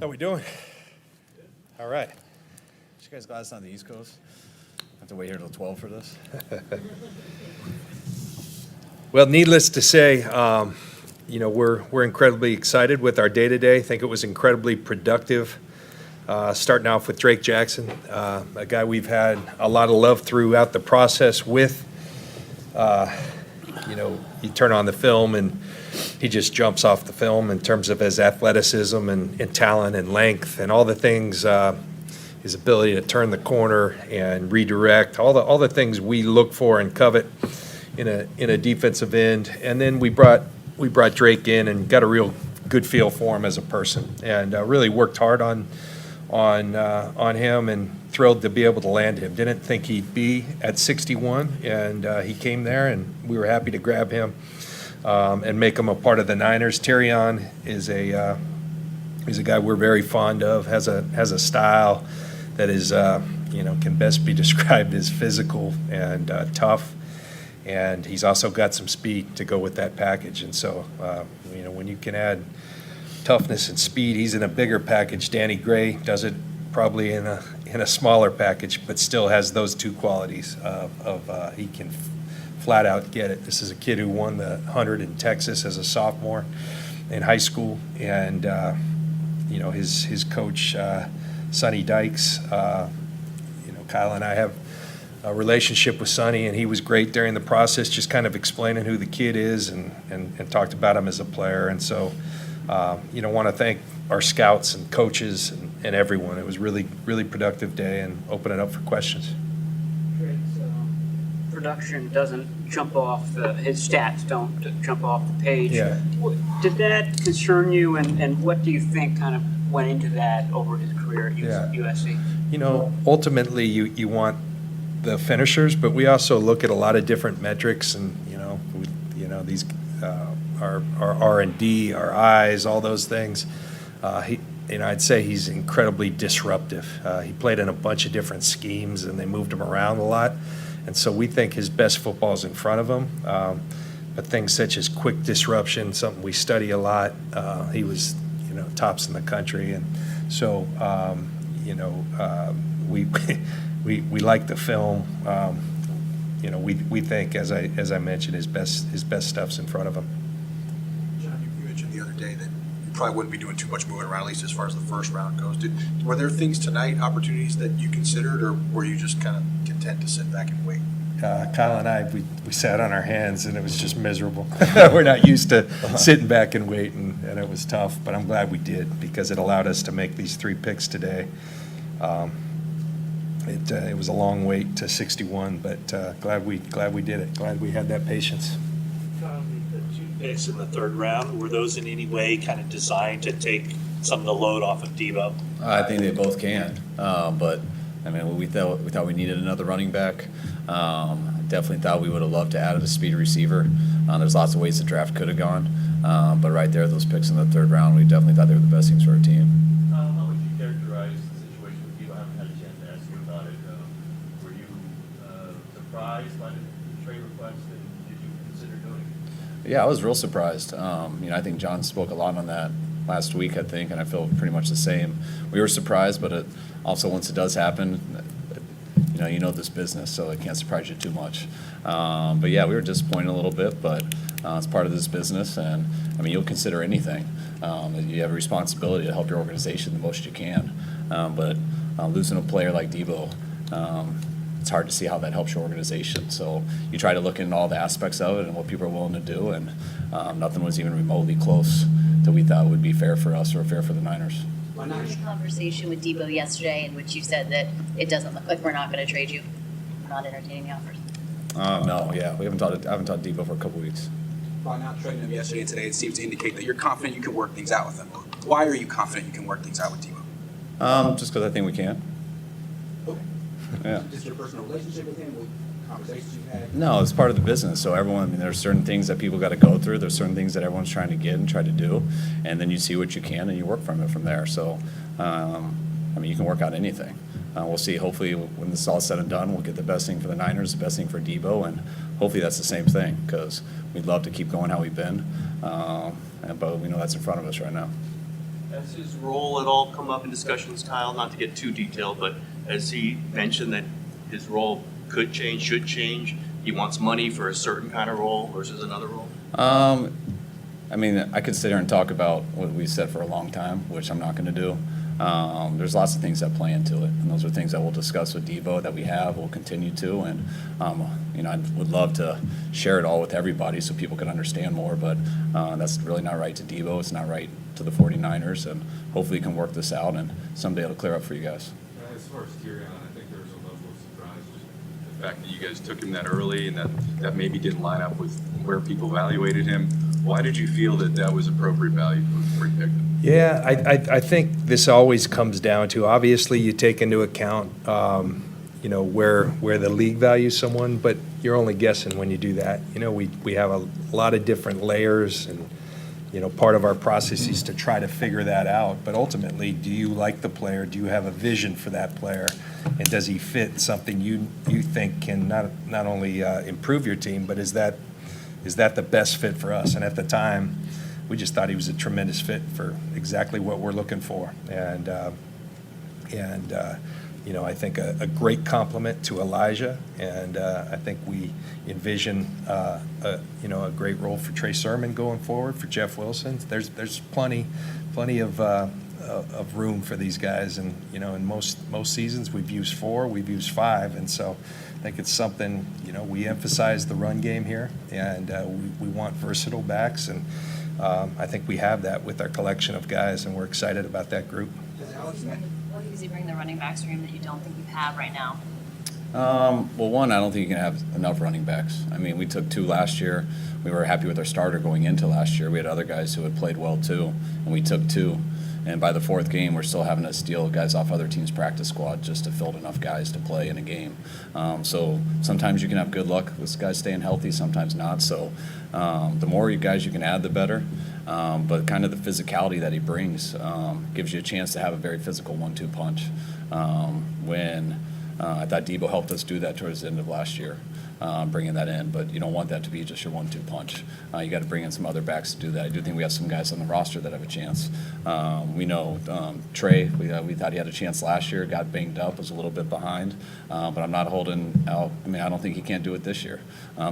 How we doing? All right. Did you guys last on the East Coast? Have to wait here till 12 for this? Well, needless to say, we're incredibly excited with our day today. I think it was incredibly productive. Starting off with Drake Jackson, a guy we've had a lot of love throughout the process with. You turn on the film and he just jumps off the film in terms of his athleticism and talent and length and all the things, his ability to turn the corner and redirect, all the things we look for and covet in a defensive end. And then we brought Drake in and got a real good feel for him as a person, and really worked hard on him, and thrilled to be able to land him. Didn't think he'd be at 61, and he came there, and we were happy to grab him and make him a part of the Niners. Terrion is a guy we're very fond of. Has a style that is can best be described as physical and tough, and he's also got some speed to go with that package. And so when you can add toughness and speed, he's in a bigger package. Danny Gray does it probably in a smaller package, but still has those two qualities of he can flat out get it. This is a kid who won the 100 in Texas as a sophomore in high school, and his coach Sonny Dykes. Kyle and I have a relationship with Sonny, and he was great during the process, just kind of explaining who the kid is and talked about him as a player. And so want to thank our scouts and coaches and everyone. It was really, really productive day, and open it up for questions. Drake's production doesn't jump off his stats don't jump off the page. Yeah. Did that concern you, and what do you think kind of went into that over his career at USC? Ultimately you want the finishers, but we also look at a lot of different metrics, and these our R&D, our eyes, all those things. I'd say he's incredibly disruptive. He played in a bunch of different schemes, and they moved him around a lot. And so we think his best football is in front of him. But things such as quick disruption, something we study a lot. He was, tops in the country, and so we like the film. We think, as I mentioned, his best stuff's in front of him. John, you mentioned the other day that you probably wouldn't be doing too much moving around, at least as far as the first round goes. Were there things tonight, opportunities that you considered, or were you just kind of content to sit back and wait? Kyle and I, we sat on our hands, and it was just miserable. We're not used to sitting back and waiting, and it was tough. But I'm glad we did, because it allowed us to make these 3 picks today. It was a long wait to 61, but glad we did it. Glad we had that patience. The 2 picks in the 3rd round, were those in any way kind of designed to take some of the load off of Deebo? I think they both can, but I mean, we thought we needed another running back. Definitely thought we would have loved to add a speed receiver. There's lots of ways the draft could have gone, but right there, those picks in the 3rd round, we definitely thought they were the best things for our team. How would you characterize the situation with Deebo? I haven't had a chance to ask you about it. Were you surprised by the trade request, and did you consider doing it? Yeah, I was real surprised. I think John spoke a lot on that last week, I think, and I feel pretty much the same. We were surprised, but also once it does happen, you know this business, so it can't surprise you too much. But yeah, we were disappointed a little bit, but it's part of this business, and I mean, you'll consider anything. You have a responsibility to help your organization the most you can, but losing a player like Deebo, it's hard to see how that helps your organization. So you try to look into all the aspects of it and what people are willing to do, and nothing was even remotely close that we thought would be fair for us or fair for the Niners. You had a conversation with Deebo yesterday in which you said that it doesn't look like we're not going to trade you. We're not entertaining the offers. No, yeah, I haven't talked Deebo for a couple weeks. By not trading him yesterday and today, it seems to indicate that you're confident you can work things out with him. Why are you confident you can work things out with Deebo? Just because I think we can. Okay. Yeah. Just your personal relationship with him, conversations you've had? No, it's part of the business. So everyone, there's certain things that people got to go through. There's certain things that everyone's trying to get and try to do, and then you see what you can and you work from it from there. So, you can work out anything. We'll see. Hopefully, when this is all said and done, we'll get the best thing for the Niners, the best thing for Deebo, and hopefully that's the same thing, because we'd love to keep going how we've been, but we know that's in front of us right now. Has his role at all come up in discussions, Kyle? Not to get too detailed, but has he mentioned that his role could change, should change? He wants money for a certain kind of role versus another role? I mean, I could sit here and talk about what we said for a long time, which I'm not going to do. There's lots of things that play into it, and those are things that we'll discuss with Deebo, that we have, we'll continue to, and I would love to share it all with everybody so people can understand more, but that's really not right to Deebo, it's not right to the 49ers, and hopefully we can work this out, and someday it'll clear up for you guys. As far as Tyrion, I think there's a level of surprise, just the fact that you guys took him that early and that maybe didn't line up with where people evaluated him. Why did you feel that was appropriate value for you picked him? Yeah, I think this always comes down to, obviously, you take into account, where the league values someone, but you're only guessing when you do that. We have a lot of different layers, and, part of our process is to try to figure that out. But ultimately, do you like the player? Do you have a vision for that player? And does he fit something you think can not only improve your team, but is that the best fit for us? And at the time, we just thought he was a tremendous fit for exactly what we're looking for. And I think a great compliment to Elijah. And I think we envision, a great role for Trey Sermon going forward, for Jeff Wilson. There's plenty of room for these guys. And, in most seasons, we've used 4, we've used 5. And so I think it's something, we emphasize the run game here, and we want versatile backs, and I think we have that with our collection of guys, and we're excited about that group. What does he bring the running backs room that you don't think you have right now? Well, one, I don't think you can have enough running backs. I mean, we took 2 last year. We were happy with our starter going into last year. We had other guys who had played well too, and we took 2. And by the 4th game, we're still having to steal guys off other teams' practice squad just to fill enough guys to play in a game. So sometimes you can have good luck with guys staying healthy, sometimes not. So the more guys you can add, the better. But kind of the physicality that he brings gives you a chance to have a very physical 1-2 punch. I thought Deebo helped us do that towards the end of last year, bringing that in. But you don't want that to be just your 1-2 punch. You got to bring in some other backs to do that. I do think we have some guys on the roster that have a chance. We know Trey, we thought he had a chance last year, got banged up, was a little bit behind. But I'm not holding out. I mean, I don't think he can't do it this year.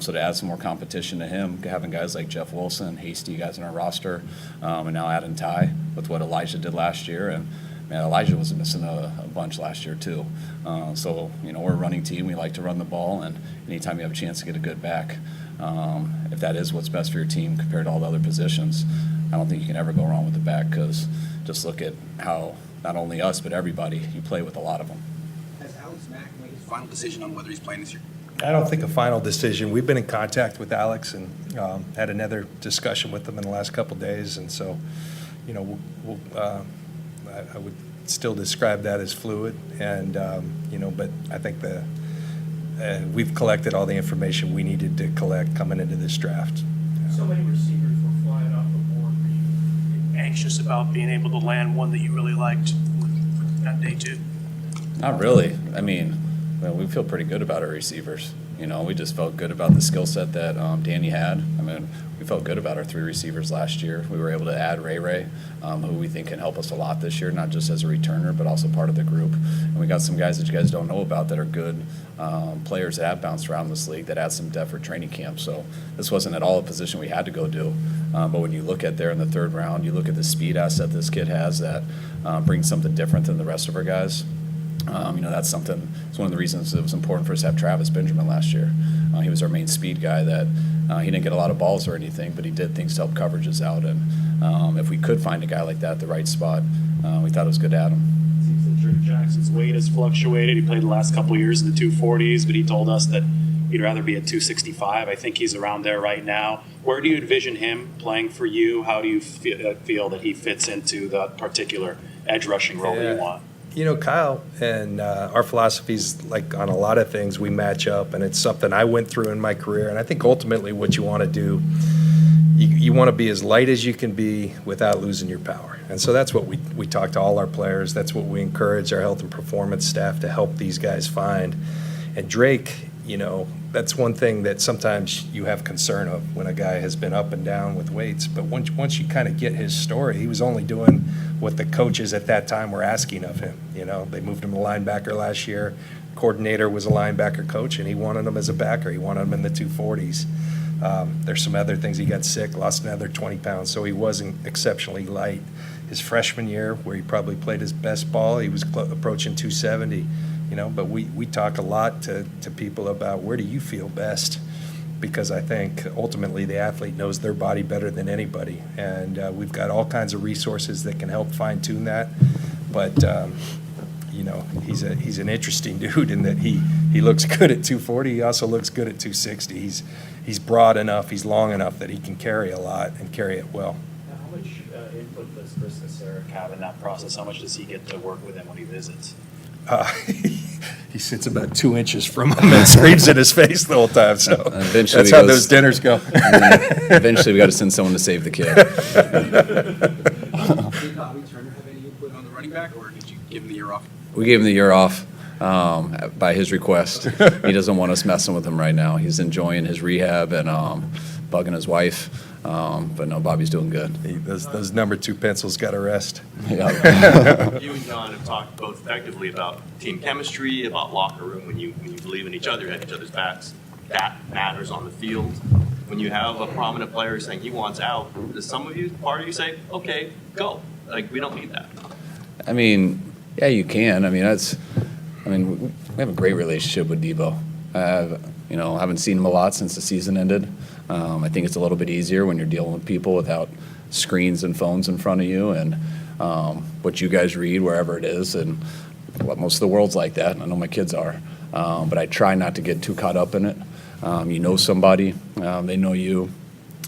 So to add some more competition to him, having guys like Jeff Wilson, Hasty guys on our roster, and now adding Ty with what Elijah did last year. And man, Elijah was missing a bunch last year too. So, we're a running team. We like to run the ball, and anytime you have a chance to get a good back, if that is what's best for your team compared to all the other positions, I don't think you can ever go wrong with the back, because just look at how not only us but everybody, you play with a lot of them. Has Alex Mack made his final decision on whether he's playing this year? I don't think a final decision. We've been in contact with Alex and had another discussion with him in the last couple of days, and so, I would still describe that as fluid, and but I think we've collected all the information we needed to collect coming into this draft. So many receivers were flying off the board. Were you anxious about being able to land one that you really liked on day 2? Not really. I mean, we feel pretty good about our receivers. We just felt good about the skill set that Danny had. I mean, we felt good about our 3 receivers last year. We were able to add Ray, who we think can help us a lot this year, not just as a returner, but also part of the group. And we got some guys that you guys don't know about that are good players that have bounced around this league that add some depth for training camp. So this wasn't at all a position we had to go do. But when you look at there in the 3rd round, you look at the speed asset this kid has that brings something different than the rest of our guys. That's something. It's one of the reasons it was important for us to have Travis Benjamin last year. He was our main speed guy. That he didn't get a lot of balls or anything, but he did things to help coverages out. And if we could find a guy like that at the right spot, we thought it was good to add him. It seems that Drake Jackson's weight has fluctuated. He played the last couple of years in the 240s, but he told us that he'd rather be at 265. I think he's around there right now. Where do you envision him playing for you? How do you feel that he fits into the particular edge rushing role that you want? Kyle and our philosophies, like on a lot of things, we match up, and it's something I went through in my career. And I think ultimately what you want to do, you want to be as light as you can be without losing your power. And so that's what we talk to all our players. That's what we encourage our health and performance staff to help these guys find. And Drake, that's one thing that sometimes you have concern of when a guy has been up and down with weights. But once you kind of get his story, he was only doing what the coaches at that time were asking of him. You know, they moved him to linebacker last year. Coordinator was a linebacker coach, and he wanted him as a backer. He wanted him in the 240s. There's some other things. He got sick, lost another 20 pounds, so he wasn't exceptionally light. His freshman year, where he probably played his best ball, he was approaching 270. You know, but we talk a lot to people about where do you feel best, because I think ultimately the athlete knows their body better than anybody, and we've got all kinds of resources that can help fine-tune that. But you know, he's an interesting dude in that he looks good at 240. He also looks good at 260. He's broad enough, he's long enough that he can carry a lot and carry it well. Now, how much input does Chris Kacerek have in that process? How much does he get to work with him when he visits? He sits about 2 inches from him and screams in his face the whole time. So Eventually that's he how goes- those dinners go. Eventually, we got to send someone to save the kid. Did Bobby Turner have any input on the running back, or did you give him the year off? We gave him the year off by his request. He doesn't want us messing with him right now. He's enjoying his rehab and bugging his wife. But no, Bobby's doing good. Those number 2 pencils got to rest. Yeah. You and John have talked both effectively about team chemistry, about locker room, when you believe in each other, have each other's backs. That matters on the field. When you have a prominent player saying he wants out, does part of you say, okay, go? Like, we don't need that. I mean, yeah, you can. I mean, we have a great relationship with Deebo. I haven't seen him a lot since the season ended. I think it's a little bit easier when you're dealing with people without screens and phones in front of you, and what you guys read wherever it is. And most of the world's like that, and I know my kids are. But I try not to get too caught up in it. You know somebody, they know you,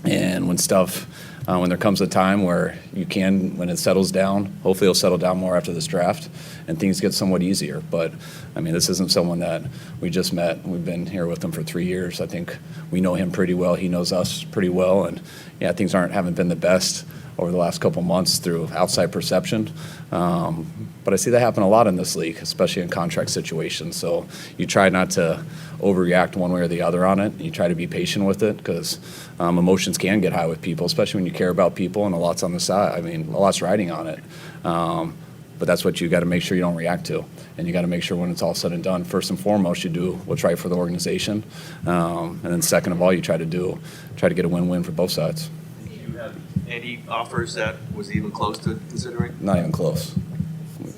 and when there comes a time where when it settles down, hopefully it'll settle down more after this draft, and things get somewhat easier. But, I mean, this isn't someone that we just met. We've been here with him for 3 years. I think we know him pretty well. He knows us pretty well. And, yeah, things haven't been the best over the last couple months through outside perception. But I see that happen a lot in this league, especially in contract situations. So you try not to overreact one way or the other on it. You try to be patient with it, because emotions can get high with people, especially when you care about people and a lot's on the side. I mean, a lot's riding on it. But that's what you got to make sure you don't react to. And you got to make sure when it's all said and done, first and foremost, you do what's right for the organization. And then second of all, you try to get a win-win for both sides. Do you have Any offers that was even close to considering? Not even close. So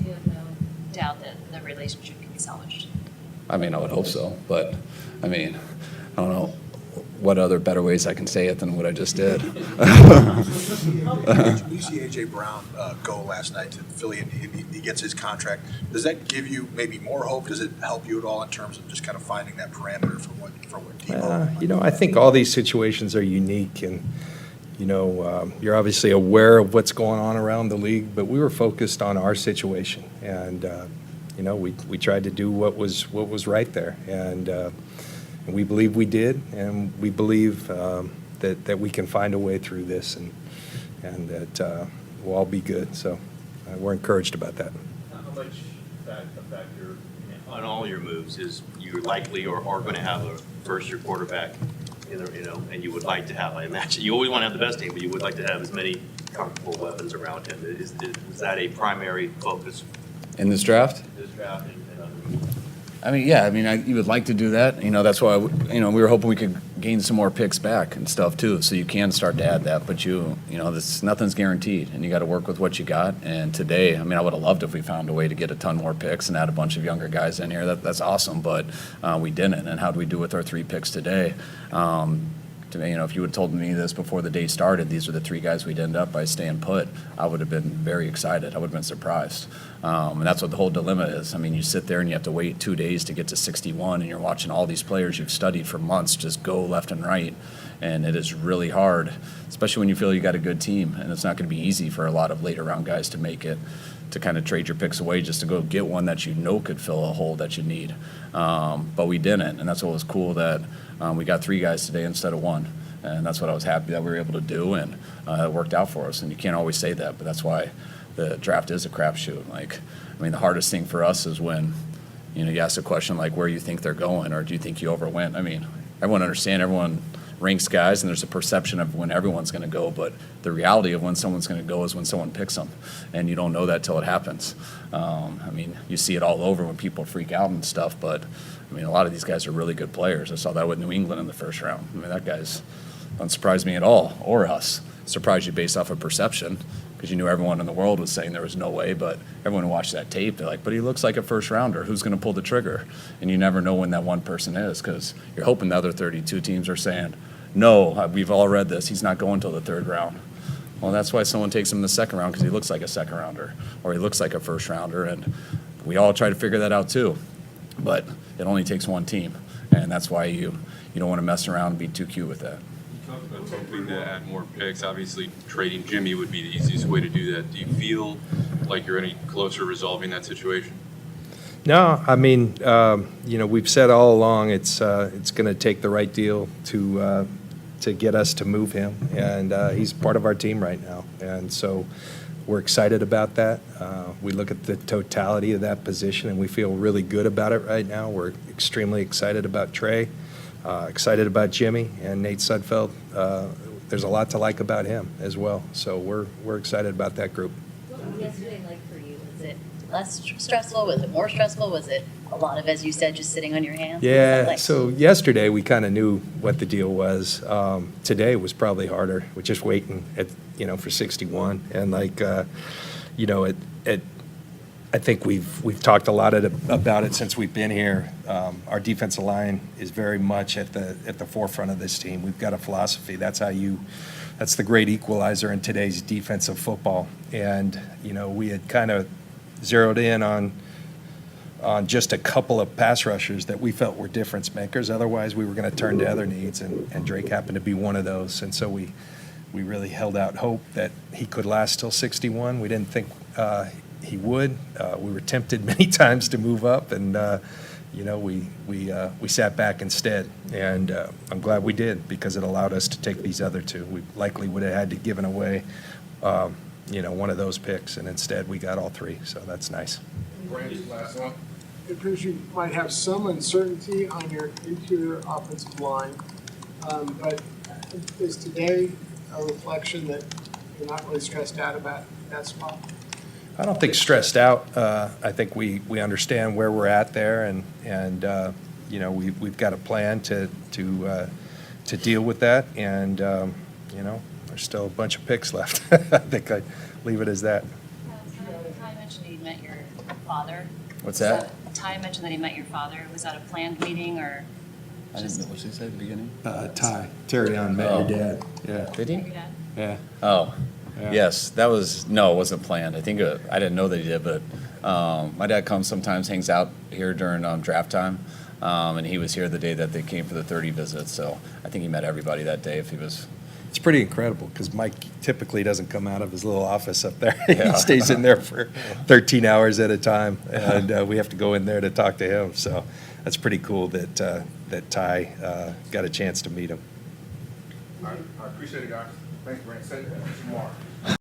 you have no doubt that the relationship can be salvaged? I mean, I would hope so, but, I mean, I don't know what other better ways I can say it than what I just did. You see A.J. Brown go last night to Philly, and he gets his contract. Does that give you maybe more hope? Does it help you at all in terms of just kind of finding that parameter for what Deebo? I think all these situations are unique, and you're obviously aware of what's going on around the league, but we were focused on our situation, and we tried to do what was right there, and we believe we did, and we believe that we can find a way through this, and that we'll all be good. So we're encouraged about that. how much that affect your On all your moves, is you're likely or are going to have a first-year quarterback, and you would like to have, I imagine, you always want to have the best team, but you would like to have as many comfortable weapons around him. Is that a primary focus? In this draft? this draft and other moves? I mean, yeah, you would like to do that. That's why, we were hoping we could gain some more picks back and stuff too, so you can start to add that. But nothing's guaranteed, and you got to work with what you got. And today, I would have loved if we found a way to get a ton more picks and add a bunch of younger guys in here. That's awesome, but we didn't. And how did we do with our 3 picks today? If you would have told me this before the day started, these are the 3 guys we'd end up by staying put, I would have been very excited. I would have been surprised. And that's what the whole dilemma is. You sit there and you have to wait 2 days to get to 61, and you're watching all these players you've studied for months just go left and right. And it is really hard, especially when you feel you got a good team. And it's not going to be easy for a lot of later round guys to make it, to kind of trade your picks away just to go get one that could fill a hole that you need. But we didn't, and that's what was cool, that we got 3 guys today instead of 1. And that's what I was happy that we were able to do, and it worked out for us. And you can't always say that, but that's why the draft is a crapshoot. The hardest thing for us is when, you ask a question like where you think they're going, or do you think you overwent? Everyone understands, everyone ranks guys, and there's a perception of when everyone's going to go, but the reality of when someone's going to go is when someone picks them, and you don't know that till it happens. I mean, you see it all over when people freak out and stuff, but I mean, a lot of these guys are really good players. I saw that with New England in the first round. I mean, that guy's doesn't surprise me at all, or us. Surprised you based off of perception, because you knew everyone in the world was saying there was no way, but everyone who watched that tape, they're like, but he looks like a first rounder. Who's going to pull the trigger? And you never know when that one person is, because you're hoping the other 32 teams are saying, no, we've all read this. He's not going till the third round. Well, that's why someone takes him in the second round, because he looks like a second rounder, or he looks like a first rounder, and we all try to figure that out too. But it only takes one team, and that's why you don't want to mess around and be too cute with that. You talked about hoping to add more picks. Obviously, trading Jimmy would be the easiest way to do that. Do you feel like you're any closer resolving that situation? No, I mean, we've said all along it's going to take the right deal to get us to move him, and he's part of our team right now, and so we're excited about that. We look at the totality of that position, and we feel really good about it right now. We're extremely excited about Trey, excited about Jimmy, and Nate Sudfeld. There's a lot to like about him as well, so we're excited about that group. What was yesterday like for you? Was it less stressful? Was it more stressful? Was it a lot of, as you said, just sitting on your hands? What was that Yeah, like? so yesterday we kind of knew what the deal was. Today was probably harder. We're just waiting for 61, and I think we've talked a lot about it since we've been here. Our defensive line is very much at the forefront of this team. We've got a philosophy. That's the great equalizer in today's defensive football. And we had kind of zeroed in on just a couple of pass rushers that we felt were difference makers. Otherwise, we were going to turn to other needs, and Drake happened to be one of those. And so we really held out hope that he could last till 61. We didn't think he would. We were tempted many times to move up, and we sat back instead. And I'm glad we did, because it allowed us to take these other two. We likely would have had to given away one of those picks, and instead we got all three. So that's nice. Brandon, last one. It appears you might have some uncertainty on your interior offensive line, but is today a reflection that you're not really stressed out about that spot? I don't think stressed out. I think we understand where we're at there, and we've got a plan to deal with that, and there's still a bunch of picks left. I think I'd leave it as that. Ty mentioned he met your father. What's that? Ty mentioned that he met your father. Was that a planned meeting, or I didn't know what she said at the beginning. Terry on met Oh. your dad. Yeah. Did he? your dad? Yeah. Oh, Yeah. yes, it wasn't planned. I think I didn't know that he did, but my dad comes sometimes, hangs out here during draft time, and he was here the day that they came for the 30 visit, so I think he met everybody that day if he was. It's pretty incredible, because Mike typically doesn't come out of his little office up there. Yeah. He stays in there for 13 hours at a time, and we have to go in there to talk to him. So that's pretty cool that Ty got a chance to meet him. I appreciate it, guys. Thanks, Brandon. Say that tomorrow.